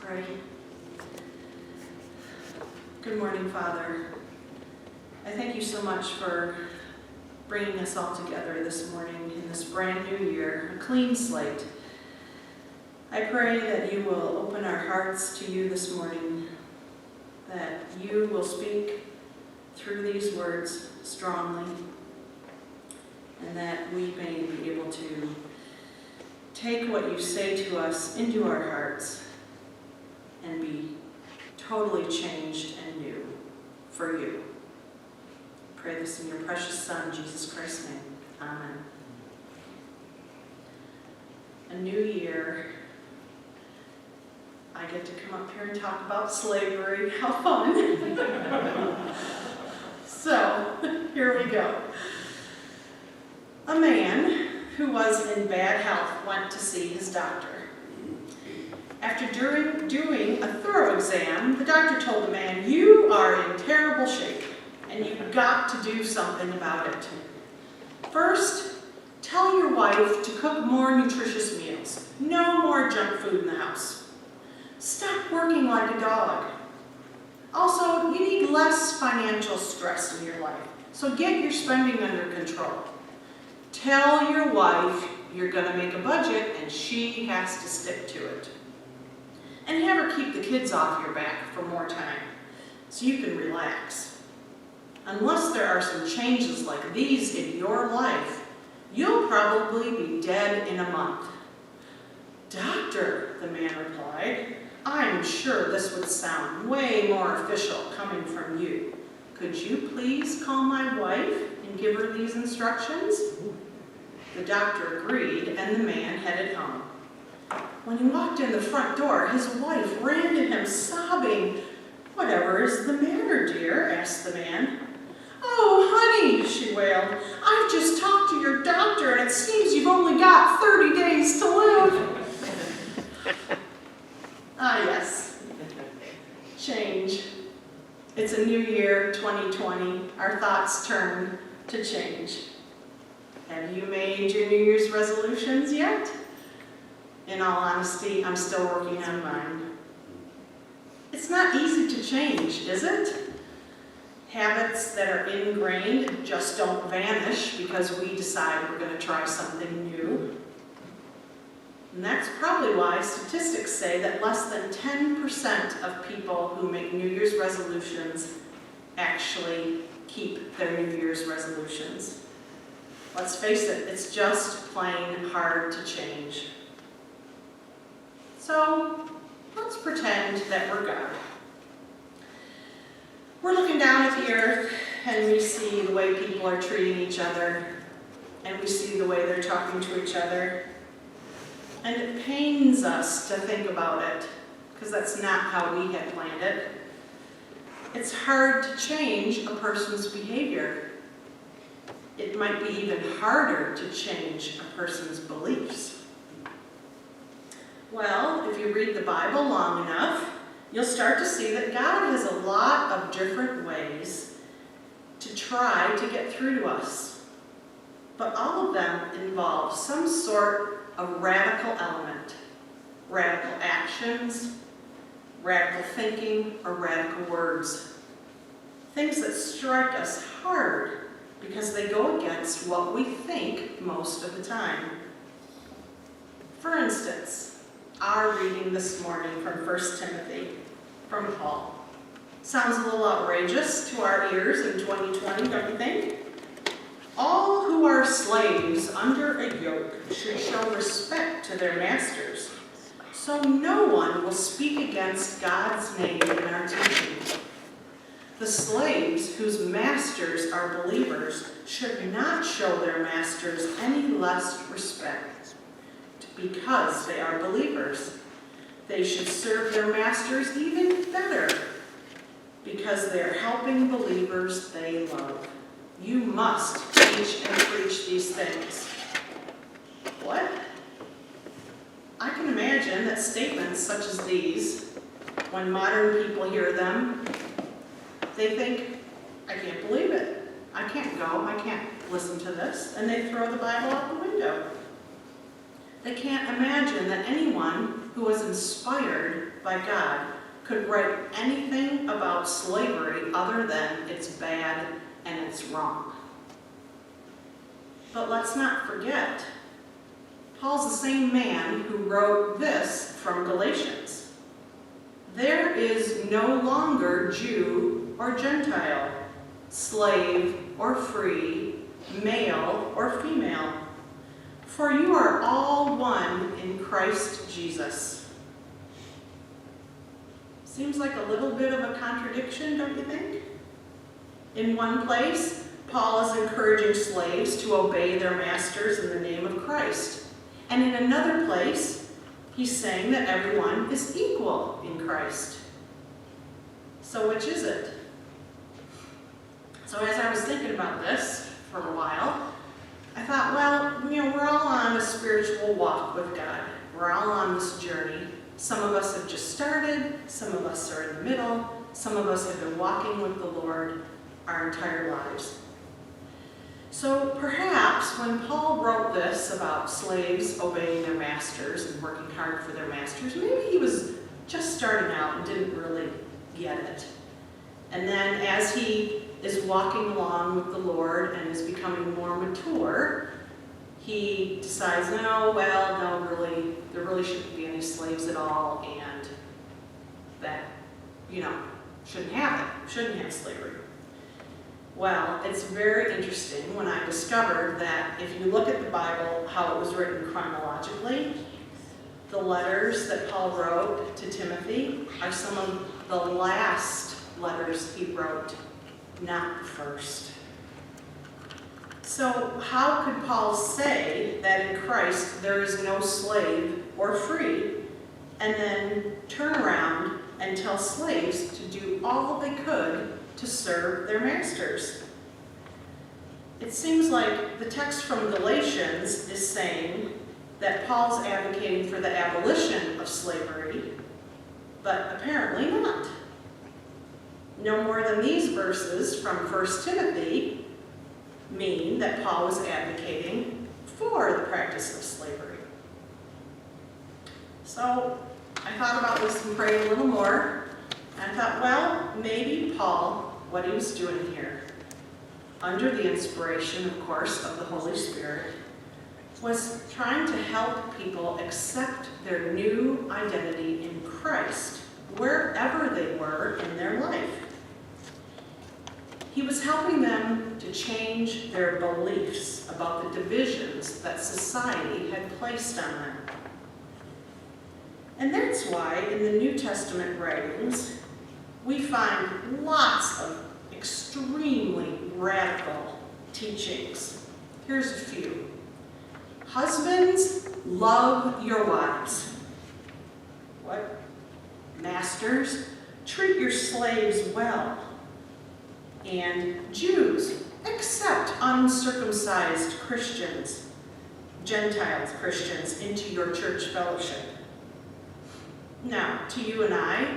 pray. Good morning, Father. I thank you so much for bringing us all together this morning in this brand new year, a clean slate. I pray that you will open our hearts to you this morning, that you will speak through these words strongly, and that we may be able to take what you say to us into our hearts and be totally changed and new for you. Pray this in your precious Son, Jesus Christ's name. Amen. A new year. I get to come up here and talk about slavery. How fun. So, here we go. A man who was in bad health went to see his doctor. After doing a thorough exam, the doctor told the man, "You are in terrible shape, and you've got to do something about it. First, tell your wife to cook more nutritious meals. No more junk food in the house. Stop working like a dog. Also, you need less financial stress in your life, so get your spending under control. Tell your wife you're going to make a budget and she has to stick to it. And have her keep the kids off your back for more time so you can relax. Unless there are some changes like these in your life, you'll probably be dead in a month." "Doctor," the man replied, "I'm sure this would sound way more official coming from you. Could you please call my wife and give her these instructions?" The doctor agreed, and the man headed home. When he walked in the front door, his wife ran to him sobbing. "Whatever is the matter, dear?" asked the man. "Oh, honey," she wailed, "I've just talked to your doctor, and it seems you've only got 30 days to live." Ah, yes. Change. It's a new year, 2020. Our thoughts turn to change. Have you made your New Year's resolutions yet? In all honesty, I'm still working on mine. It's not easy to change, is it? Habits that are ingrained just don't vanish because we decide we're going to try something new. And that's probably why statistics say that less than 10% of people who make New Year's resolutions actually keep their New Year's resolutions. Let's face it, it's just plain hard to change. So, let's pretend that we're God. We're looking down at the earth and we see the way people are treating each other, and we see the way they're talking to each other. And it pains us to think about it, because that's not how we had planned it. It's hard to change a person's behavior. It might be even harder to change a person's beliefs. Well, if you read the Bible long enough, you'll start to see that God has a lot of different ways to try to get through to us. But all of them involve some sort of radical element, radical actions, radical thinking, or radical words. Things that strike us hard because they go against what we think most of the time. For instance, our reading this morning from 1 Timothy from Paul. Sounds a little outrageous to our ears in 2020, don't you think? "All who are slaves under a yoke should show respect to their masters, so no one will speak against God's name in our teaching. The slaves whose masters are believers should not show their masters any less respect because they are believers. They should serve their masters even better because they are helping believers they love. You must teach and preach these things." What? I can imagine that statements such as these, when modern people hear them, they think, "I can't believe it. I can't go. I can't listen to this." And they throw the Bible out the window. They can't imagine that anyone who was inspired by God could write anything about slavery other than it's bad and it's wrong. But let's not forget, Paul's the same man who wrote this from Galatians. There is no longer Jew or Gentile, slave or free, male or female, for you are all one in Christ Jesus. Seems like a little bit of a contradiction, don't you think? In one place, Paul is encouraging slaves to obey their masters in the name of Christ. And in another place, he's saying that everyone is equal in Christ. So which is it? So as I was thinking about this for a while, I thought, well, we're all on a spiritual walk with God. We're all on this journey. Some of us have just started, some of us are in the middle, some of us have been walking with the Lord our entire lives. So perhaps when Paul wrote this about slaves obeying their masters and working hard for their masters, maybe he was just starting out and didn't really get it. And then as he is walking along with the Lord and is becoming more mature, he decides, no, there really shouldn't be any slaves at all, and that, shouldn't have slavery. Well, it's very interesting when I discovered that if you look at the Bible, how it was written chronologically, the letters that Paul wrote to Timothy are some of the last letters he wrote, not the first. So how could Paul say that in Christ there is no slave or free, and then turn around and tell slaves to do all they could to serve their masters? It seems like the text from Galatians is saying that Paul's advocating for the abolition of slavery, but apparently not. No more than these verses from 1 Timothy mean that Paul was advocating for the practice of slavery. So I thought about this and prayed a little more, and I thought, well, maybe Paul, what he was doing here, under the inspiration, of course, of the Holy Spirit, was trying to help people accept their new identity in Christ, wherever they were in their life. He was helping them to change their beliefs about the divisions that society had placed on them. And that's why in the New Testament writings, we find lots of extremely radical teachings. Here's a few. Husbands, love your wives. What? Masters, treat your slaves well. And Jews, accept uncircumcised Christians, Gentiles Christians, into your church fellowship. Now, to you and I,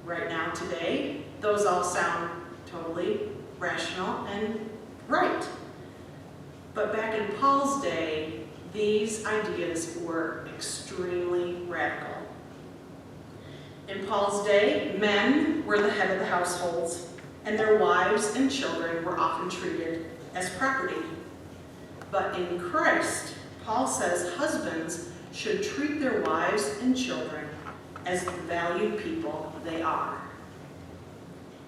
right now, today, those all sound totally rational and right. But back in Paul's day, these ideas were extremely radical. In Paul's day, men were the head of the households, and their wives and children were often treated as property. But in Christ, Paul says husbands should treat their wives and children as the valued people they are.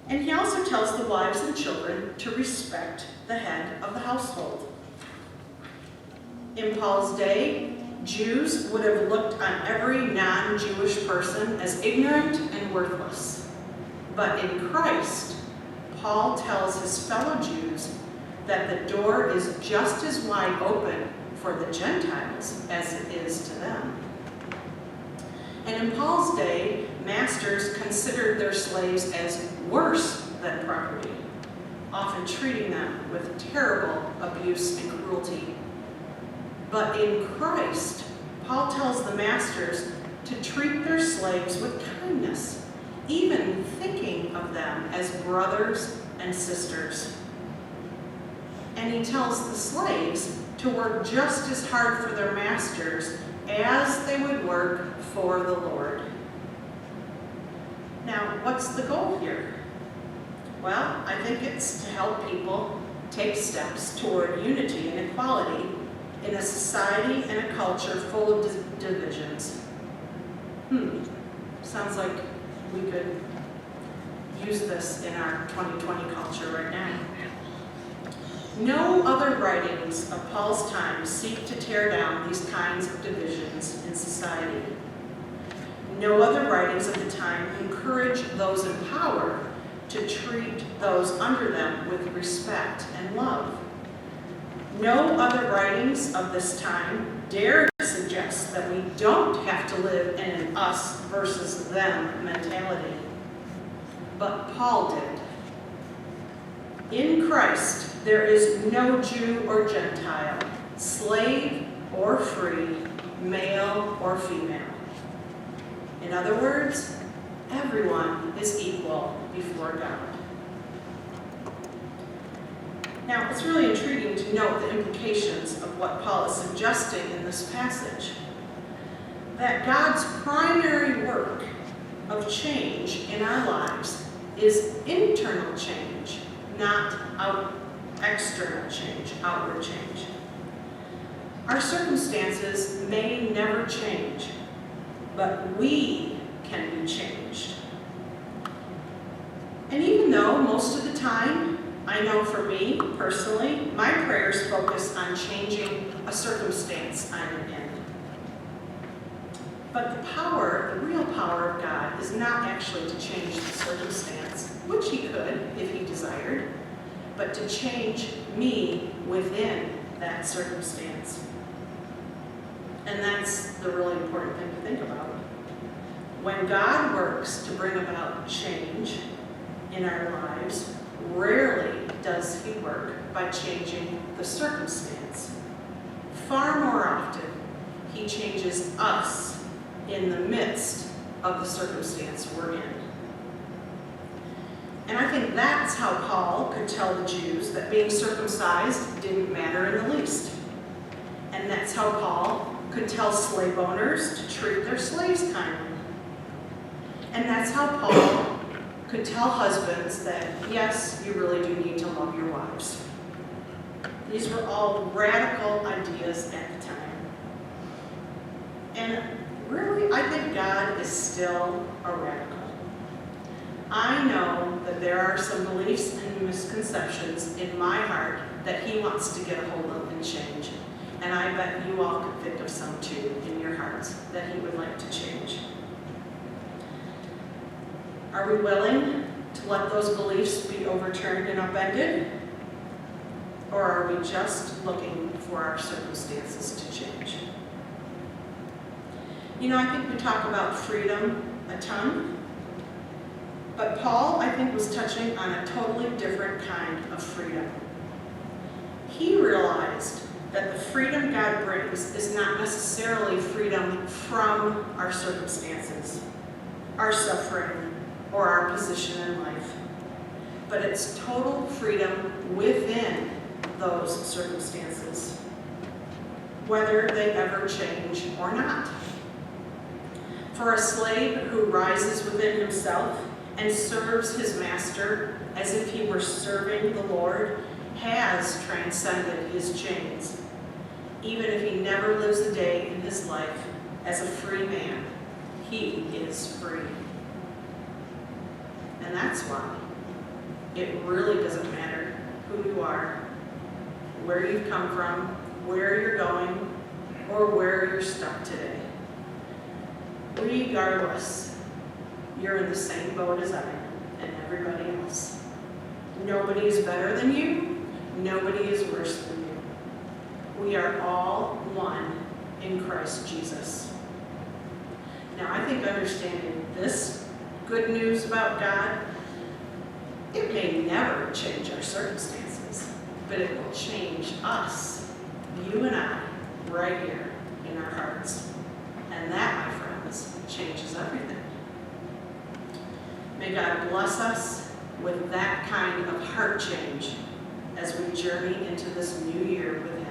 And he also tells the wives and children to respect the head of the household. In Paul's day, Jews would have looked on every non-Jewish person as ignorant and worthless. But in Christ, Paul tells his fellow Jews that the door is just as wide open for the Gentiles as it is to them. And in Paul's day, masters considered their slaves as worse than property, often treating them with terrible abuse and cruelty. But in Christ, Paul tells the masters to treat their slaves with kindness, even thinking of them as brothers and sisters. And he tells the slaves to work just as hard for their masters as they would work for the Lord. Now, what's the goal here? Well, I think it's to help people take steps toward unity and equality in a society and a culture full of divisions. Sounds like we could use this in our 2020 culture right now. No other writings of Paul's time seek to tear down these kinds of divisions in society. No other writings of the time encourage those in power to treat those under them with respect and love. No other writings of this time dare to suggest that we don't have to live in an us versus them mentality. But Paul did. In Christ, there is no Jew or Gentile, slave or free, male or female. In other words, everyone is equal before God. Now, it's really intriguing to note the implications of what Paul is suggesting in this passage. That God's primary work of change in our lives is internal change, not external change, outward change. Our circumstances may never change, but we can be changed. And even though most of the time, I know for me personally, my prayers focus on changing a circumstance I'm in. But the real power of God is not actually to change the circumstance, which he could if he desired, but to change me within that circumstance. And that's the really important thing to think about. When God works to bring about change in our lives, rarely does he work by changing the circumstance. Far more often, he changes us in the midst of the circumstance we're in. And I think that's how Paul could tell the Jews that being circumcised didn't matter in the least. And that's how Paul could tell slave owners to treat their slaves kindly. And that's how Paul could tell husbands that, yes, you really do need to love your wives. These were all radical ideas at the time. And really, I think God is still a radical. I know that there are some beliefs and misconceptions in my heart that he wants to get a hold of and change. And I bet you all could think of some too in your hearts that he would like to change. Are we willing to let those beliefs be overturned and upended? Or are we just looking for our circumstances to change? You know, I think we talk about freedom a ton, but Paul, I think, was touching on a totally different kind of freedom. He realized that the freedom God brings is not necessarily freedom from our circumstances, our suffering, or our position in life, but it's total freedom within those circumstances, whether they ever change or not. For a slave who rises within himself and serves his master as if he were serving the Lord has transcended his chains, even if he never lives a day in his life as a free man, he is free. And that's why it really doesn't matter who you are, where you've come from, where you're going, or where you're stuck today. Regardless, you're in the same boat as I am and everybody else. Nobody is better than you. Nobody is worse than you. We are all one in Christ Jesus. Now, I think understanding this good news about God, it may never change our circumstances, but it will change us, you and I, right here in our hearts. And that, my friends, changes everything. May God bless us with that kind of heart change as we journey into this new year with him.